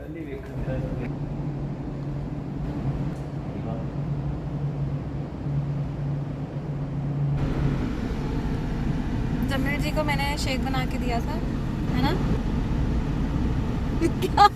जमीर जी को मैंने शेक बना के दिया था, है ना? क्या?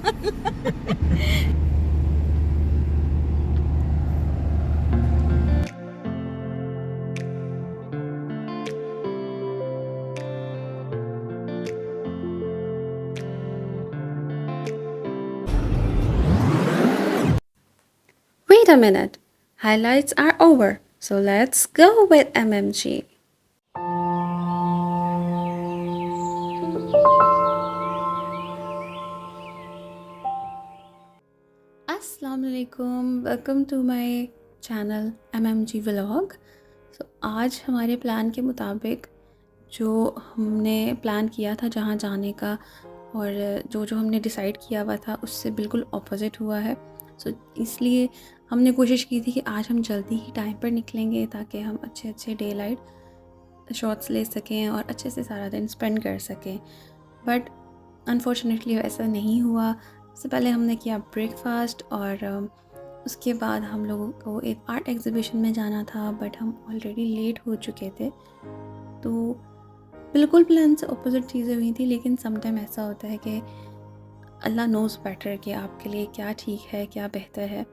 Wait a minute. Highlights are over, so let's go with MMG. Assalamualaikum. Welcome to my channel MMG Vlog. So आज हमारे प्लान के मुताबिक जो हमने प्लान किया था जहाँ जाने का और जो जो हमने डिसाइड किया हुआ था उससे बिल्कुल ऑपोजिट हुआ है। सो इसलिए हमने कोशिश की थी कि आज हम जल्दी ही टाइम पर निकलेंगे ताकि हम अच्छे अच्छे डे लाइट शॉट्स ले सकें और अच्छे से सारा दिन स्पेंड कर सकें। बट अनफॉर्चुनेटली ऐसा नहीं हुआ। सबसे पहले हमने किया ब्रेकफास्ट और उसके बाद हम लोगों को एक आर्ट एग्जीबिशन में जाना था, बट हम ऑलरेडी लेट हो चुके थे। तो बिल्कुल प्लान से ऑपोजिट चीज़ें हुई थी, लेकिन समटाइम ऐसा होता है कि अल्लाह नोज़ बेटर कि आपके लिए क्या ठीक है, क्या बेहतर है।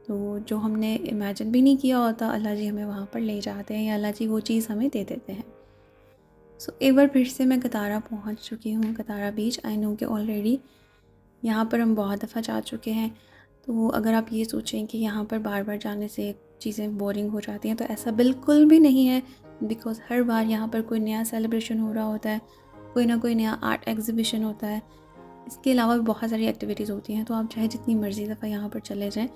तो जो हमने इमेजिन भी नहीं किया होता, अल्लाह जी हमें वहाँ पर ले जाते हैं या अल्लाह जी वो चीज़ हमें दे देते हैं। सो एक बार फिर से मैं कतारा पहुँच चुकी हूँ, कतारा बीच। आई नो कि ऑलरेडी यहाँ पर हम बहुत दफ़ा जा चुके हैं। तो अगर आप ये सोचें कि यहाँ पर बार बार जाने से चीज़ें बोरिंग हो जाती हैं, तो ऐसा बिल्कुल भी नहीं है। बिकॉज़ हर बार यहाँ पर कोई नया सेलिब्रेशन हो रहा होता है, कोई ना कोई नया आर्ट एग्जीबिशन होता है। इसके अलावा भी बहुत सारी एक्टिविटीज़ होती हैं। तो आप चाहे जितनी मर्ज़ी दफ़ा यहाँ पर चले जाएँ,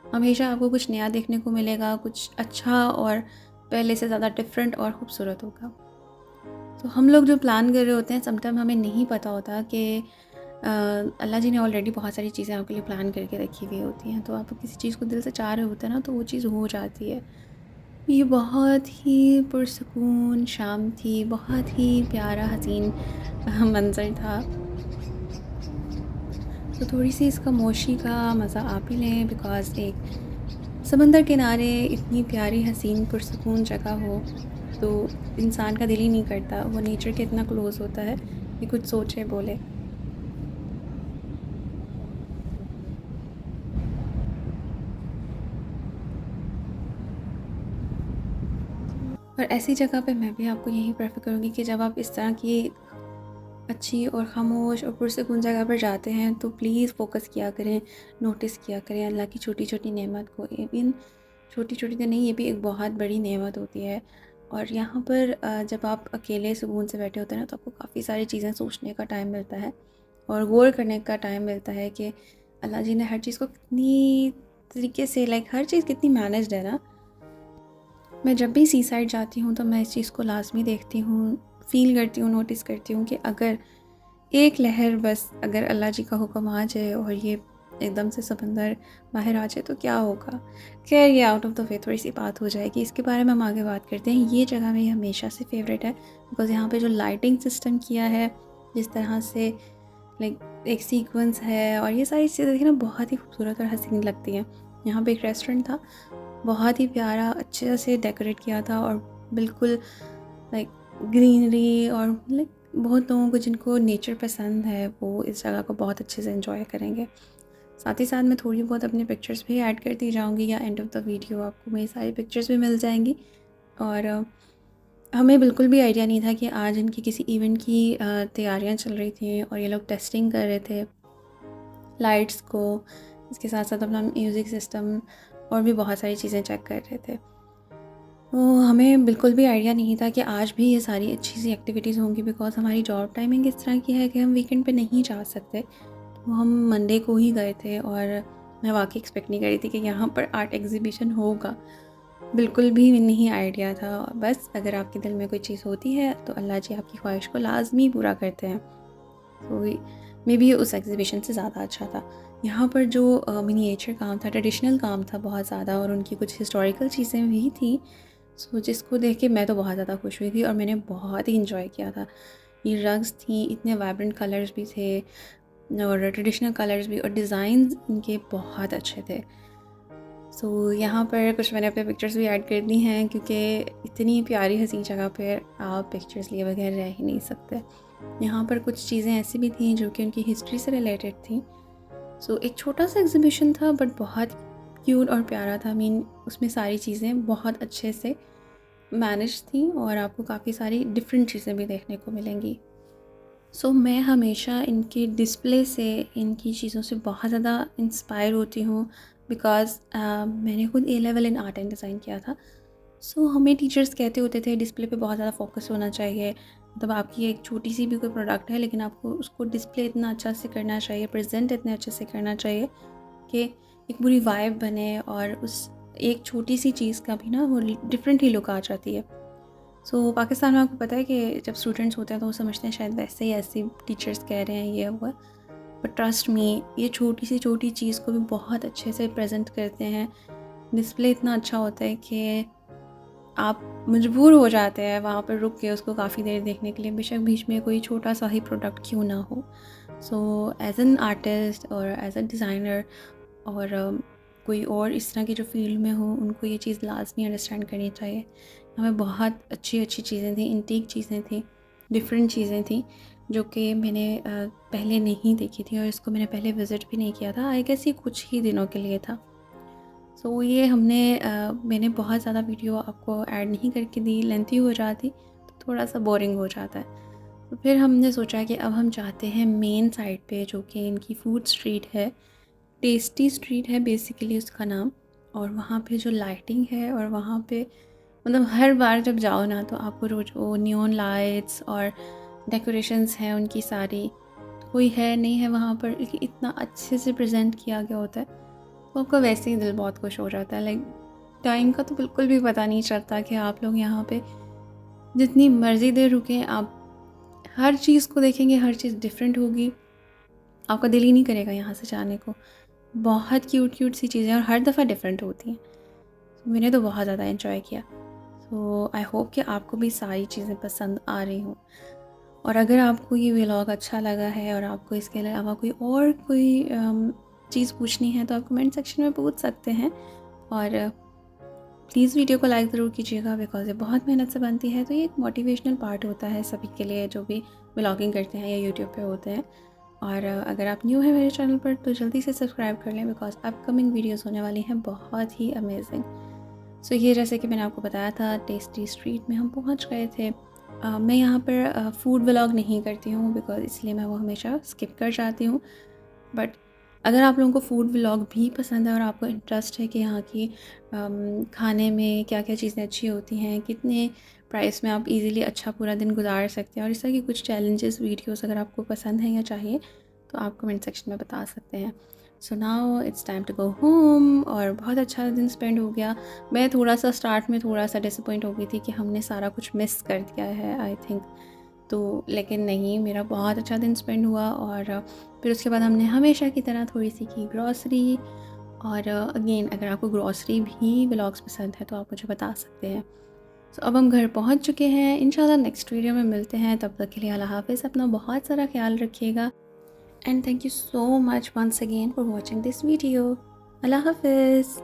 हमेशा आपको कुछ नया देखने को मिलेगा, कुछ अच्छा और पहले से ज़्यादा डिफरेंट और ख़ूबसूरत होगा। तो हम लोग जो प्लान कर रहे होते हैं, समटाइम हमें नहीं पता होता कि अल्लाह जी ने ऑलरेडी बहुत सारी चीज़ें आपके लिए प्लान करके रखी हुई होती हैं। तो आप किसी चीज़ को दिल से चाह रहे होते हैं ना, तो वो चीज़ हो जाती है। ये बहुत ही पुरसकून शाम थी, बहुत ही प्यारा हसीन मंज़र था। तो थोड़ी सी इस खामोशी का मज़ा आप ही लें, बिकॉज़ एक समंदर किनारे इतनी प्यारी हसीन पुरसकून जगह हो तो इंसान का दिल ही नहीं करता, वो नेचर के इतना क्लोज़ होता है कि कुछ सोचे बोले। और ऐसी जगह पे मैं भी आपको यही प्रेफर करूँगी कि जब आप इस तरह की अच्छी और ख़ामोश और पुरसकून जगह पर जाते हैं, तो प्लीज़ फ़ोकस किया करें, नोटिस किया करें अल्लाह की छोटी छोटी नेमत को। इन छोटी छोटी तो नहीं, ये भी एक बहुत बड़ी नेमत होती है। और यहाँ पर जब आप अकेले सुकून से बैठे होते हैं ना, तो आपको काफ़ी सारी चीज़ें सोचने का टाइम मिलता है और गौर करने का टाइम मिलता है कि अल्लाह जी ने हर चीज़ को कितनी तरीके से, हर चीज़ कितनी मैनेज्ड है ना। मैं जब भी सी साइड जाती हूँ तो मैं इस चीज़ को लाज़मी देखती हूँ, फ़ील करती हूँ, नोटिस करती हूँ कि अगर एक लहर बस अगर अल्लाह जी का हुक्म आ जाए और ये एकदम से समंदर बाहर आ जाए तो क्या होगा। खैर ये आउट ऑफ द वे थोड़ी सी बात हो जाएगी, इसके बारे में हम आगे बात करते हैं। ये जगह मेरी हमेशा से फेवरेट है, बिकॉज़ यहाँ पे जो लाइटिंग सिस्टम किया है, जिस तरह से एक सीक्वेंस है और ये सारी चीज़ें देखिए ना, बहुत ही खूबसूरत और हसीन लगती हैं। यहाँ पे एक रेस्टोरेंट था, बहुत ही प्यारा, अच्छे से डेकोरेट किया था और बिल्कुल लाइक ग्रीनरी और बहुत लोगों को जिनको नेचर पसंद है वो इस जगह को बहुत अच्छे से एंजॉय करेंगे। साथ ही साथ मैं थोड़ी बहुत अपनी पिक्चर्स भी ऐड करती जाऊंगी, या एंड ऑफ द वीडियो आपको मेरी सारी पिक्चर्स भी मिल जाएंगी। और हमें बिल्कुल भी आइडिया नहीं था कि आज इनकी किसी इवेंट की तैयारियां चल रही थी और ये लोग टेस्टिंग कर रहे थे लाइट्स को। इसके साथ साथ अपना म्यूज़िक सिस्टम और भी बहुत सारी चीज़ें चेक कर रहे थे। तो हमें बिल्कुल भी आइडिया नहीं था कि आज भी ये सारी अच्छी सी एक्टिविटीज़ होंगी, बिकॉज़ हमारी जॉब टाइमिंग इस तरह की है कि हम वीकेंड पे नहीं जा सकते। तो हम मंडे को ही गए थे और मैं वाक़ई एक्सपेक्ट नहीं कर रही थी कि यहाँ पर आर्ट एग्ज़िबिशन होगा। बिल्कुल भी नहीं आइडिया था। बस अगर आपके दिल में कोई चीज़ होती है तो अल्लाह जी आपकी ख्वाहिश को लाज़मी पूरा करते हैं। तो मे बी उस एग्ज़िबिशन से ज़्यादा अच्छा था। यहाँ पर जो मिनिएचर काम था, ट्रेडिशनल काम था बहुत ज़्यादा, और उनकी कुछ हिस्टोरिकल चीज़ें भी थी। सो जिसको देख के मैं तो बहुत ज़्यादा खुश हुई थी और मैंने बहुत ही इंजॉय किया था। ये रग्स थी, इतने वाइब्रेंट कलर्स भी थे, और ट्रेडिशनल कलर्स भी, और डिज़ाइन इनके बहुत अच्छे थे। सो यहाँ पर कुछ मैंने अपने पिक्चर्स भी ऐड कर दी हैं, क्योंकि इतनी प्यारी हसीन जगह पर आप पिक्चर्स लिए बगैर रह ही नहीं सकते। यहाँ पर कुछ चीज़ें ऐसी भी थी जो कि उनकी हिस्ट्री से रिलेटेड थी। सो एक छोटा सा एग्जीबिशन था बट बहुत क्यूट और प्यारा था। उसमें सारी चीज़ें बहुत अच्छे से मैनेज थी और आपको काफ़ी सारी डिफरेंट चीज़ें भी देखने को मिलेंगी। सो मैं हमेशा इनके डिस्प्ले से, इनकी चीज़ों से बहुत ज़्यादा इंस्पायर होती हूँ, बिकॉज़ मैंने खुद A level in art and design किया था। सो हमें टीचर्स कहते होते थे डिस्प्ले पे बहुत ज़्यादा फोकस होना चाहिए। मतलब आपकी एक छोटी सी भी कोई प्रोडक्ट है, लेकिन आपको उसको डिस्प्ले इतना अच्छा से करना चाहिए, प्रेजेंट इतने अच्छे से करना चाहिए कि एक पूरी वाइब बने और उस एक छोटी सी चीज़ का भी ना वो डिफरेंट ही लुक आ जाती है। सो पाकिस्तान में आपको पता है कि जब स्टूडेंट्स होते हैं तो वो समझते हैं शायद वैसे ही ऐसे टीचर्स कह रहे हैं ये हुआ, बट ट्रस्ट मी, ये छोटी सी छोटी चीज़ को भी बहुत अच्छे से प्रेजेंट करते हैं। डिस्प्ले इतना अच्छा होता है कि आप मजबूर हो जाते हैं वहाँ पर रुक के उसको काफ़ी देर देखने के लिए, बेशक बीच में कोई छोटा सा ही प्रोडक्ट क्यों ना हो। सो एज एन आर्टिस्ट और एज अ डिज़ाइनर और कोई और इस तरह की जो फील्ड में हो, उनको ये चीज़ लाजमी अंडरस्टैंड करनी चाहिए। हमें बहुत अच्छी अच्छी चीज़ें थी, इंटीक चीज़ें थी, डिफरेंट चीज़ें थी जो कि मैंने पहले नहीं देखी थी, और इसको मैंने पहले विज़िट भी नहीं किया था। आई गेस ये कुछ ही दिनों के लिए था। सो ये मैंने बहुत ज़्यादा वीडियो आपको ऐड नहीं करके दी, लेंथी हो जाती तो थोड़ा सा बोरिंग हो जाता है। तो फिर हमने सोचा कि अब हम जाते हैं मेन साइड पे, जो कि इनकी फूड स्ट्रीट है, टेस्टी स्ट्रीट है बेसिकली उसका नाम। और वहाँ पे जो लाइटिंग है, और वहाँ पे मतलब हर बार जब जाओ ना तो आपको रोज़ वो नियॉन लाइट्स और डेकोरेशंस हैं उनकी सारी, कोई है नहीं है वहाँ पर, लेकिन इतना अच्छे से प्रेजेंट किया गया होता है तो आपका वैसे ही दिल बहुत खुश हो जाता है। लाइक टाइम का तो बिल्कुल भी पता नहीं चलता कि आप लोग यहाँ पे जितनी मर्ज़ी देर रुकें, आप हर चीज़ को देखेंगे, हर चीज़ डिफरेंट होगी, आपका दिल ही नहीं करेगा यहाँ से जाने को। बहुत क्यूट क्यूट सी चीज़ें और हर दफ़ा डिफरेंट होती हैं। मैंने तो बहुत ज़्यादा इन्जॉय किया। सो आई होप कि आपको भी सारी चीज़ें पसंद आ रही हों। और अगर आपको ये व्लॉग अच्छा लगा है और आपको इसके अलावा कोई चीज़ पूछनी है तो आप कमेंट सेक्शन में पूछ सकते हैं। और प्लीज़ वीडियो को लाइक ज़रूर कीजिएगा, बिकॉज़ ये बहुत मेहनत से बनती है, तो ये एक मोटिवेशनल पार्ट होता है सभी के लिए जो भी व्लॉगिंग करते हैं या यूट्यूब पे होते हैं। और अगर आप न्यू हैं मेरे चैनल पर तो जल्दी से सब्सक्राइब कर लें, बिकॉज़ अपकमिंग वीडियोज़ होने वाली हैं बहुत ही अमेजिंग। सो ये जैसे कि मैंने आपको बताया था, टेस्टी स्ट्रीट में हम पहुंच गए थे। मैं यहाँ पर फूड व्लॉग नहीं करती हूँ, बिकॉज़ इसलिए मैं वो हमेशा स्किप कर जाती हूँ। बट अगर आप लोगों को फूड व्लॉग भी पसंद है और आपको इंटरेस्ट है कि यहाँ की खाने में क्या क्या चीज़ें अच्छी होती हैं, कितने प्राइस में आप इजीली अच्छा पूरा दिन गुजार सकते हैं, और इस तरह की कुछ चैलेंजेस वीडियोस अगर आपको पसंद हैं या चाहिए तो आप कमेंट सेक्शन में बता सकते हैं। So now it's time to go home. और बहुत अच्छा दिन स्पेंड हो गया। मैं थोड़ा सा स्टार्ट में थोड़ा सा डिसअपॉइंट हो गई थी कि हमने सारा कुछ मिस कर दिया है आई थिंक, तो लेकिन नहीं, मेरा बहुत अच्छा दिन स्पेंड हुआ। और फिर उसके बाद हमने हमेशा की तरह थोड़ी सी की ग्रॉसरी। और अगेन अगर आपको ग्रॉसरी भी व्लॉग्स पसंद है तो आप मुझे बता सकते हैं। सो अब हम घर पहुंच चुके हैं। इंशाल्लाह नेक्स्ट वीडियो में मिलते हैं, तब तक के लिए अल्लाह हाफ़िज़, अपना बहुत सारा ख्याल रखिएगा। And thank you so much once again for watching this video. अल्लाह हाफ़िज़।